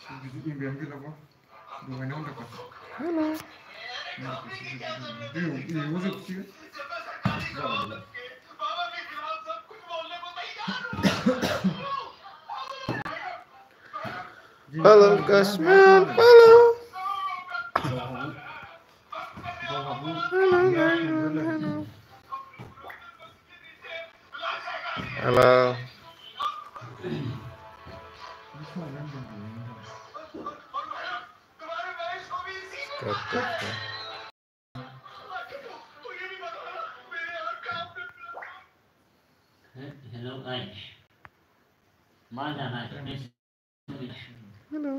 Halo. Halo Kasman, halo. Halo. Hello anh. Mana nak? Halo.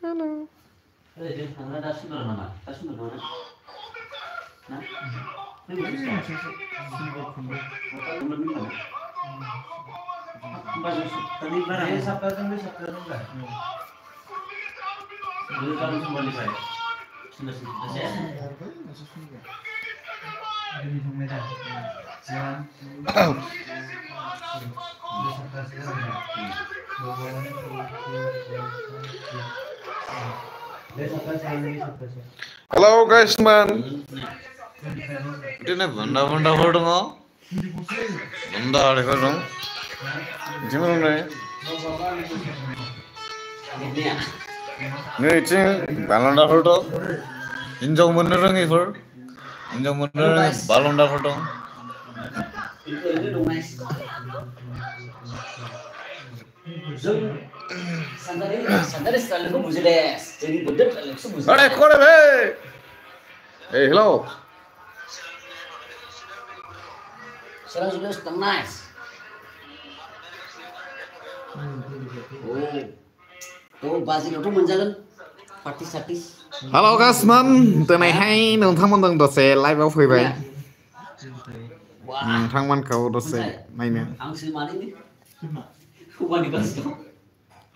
Halo. Dia thằng đã xuống rồi mà. Ta xuống rồi mà. Nah. Ini tadi barang sabtu enggak? Dulu kan kembali saya. Sudah selesai. Dari pemerintah. Halo guys, man. Ini benda foto mo? Benda ada foto. Jangan nih. Nih cing, balon foto. Injau bener nih for. Injau bener balon foto. Sandari selalu muzi des. Jadi bedet langsung muzi. Ada kau be. Hey, hello. Sekarang sudah setengah nice. Oh, basi itu menjalan partis. Halo Kasman, tenai nonton dose live of faibai. Nonton kau dose mainnya. Angsi mani ni. Bukan di basi tu.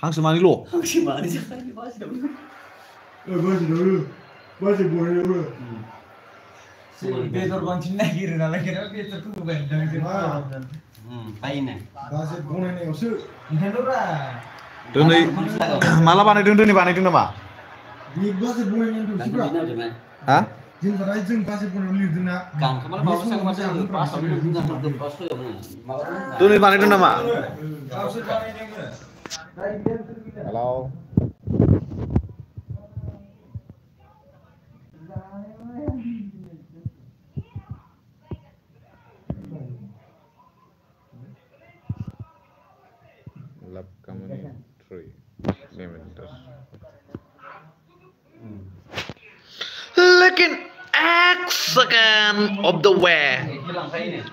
Hang semani lo. Angsi mani siapa di basi tu? Basi boleh dulu. Betor bangsin lagi rela lagi betor tu bukan jangan. Paine. Basi boleh ni usul. Hendura. Duni malah panik duni panik duni apa? Di basi boleh ni tu Kan suka. bina je man. Hah? Jin sarai jin basi boleh ni tu nak. Kan kemarin bawa saya macam pas tu bina tu pas tu mana. Duni panik duni apa? Ausir pakai ni ke? Halo. Lab commentary. Looking excellent of the way. Hilang paine.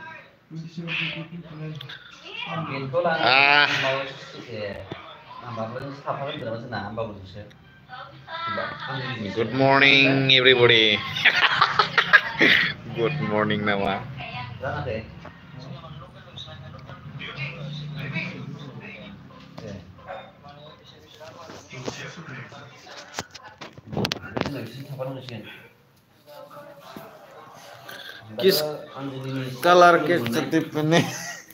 Good morning, everybody. Good morning, Nama. Kiss color ke setip ini.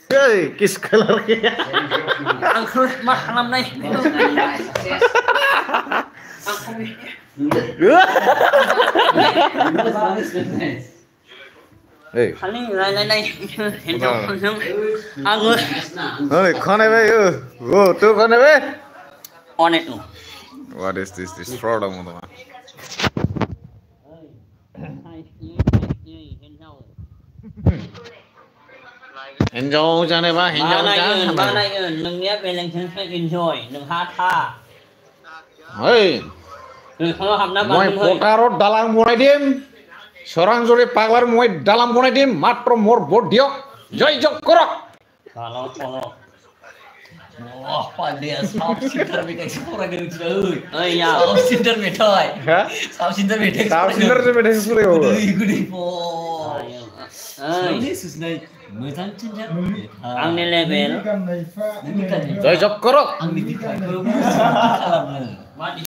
Hey, kiss color ke. Angkut mah alam naik. Hey. Kali lain. Angkut. Hey, khane bhai. Oh, tu khane bhai. On it no. What is this? This fraud am tama. Enjoy jane ba, enjoy jane. Ba này nâng nhé về lần chân phải enjoy, nâng hát tha. Hey. Kalau hamna Moi potaro dalam mulai dim. Seorang juri paglar moi dalam mulai dim. Matro mor bodio. Joy jok korok. Kalau wah pandai South Sinder betek sepura gerung sudah. Oh iya. South Sinder betai. Hah? South Sinder betek. South Sinder tu beda sepuluh yo. Gede po. Ini susah. Macam cincang. Ang ni level. Kan naifa. Joy jok korok. Ang ni dikai. Mati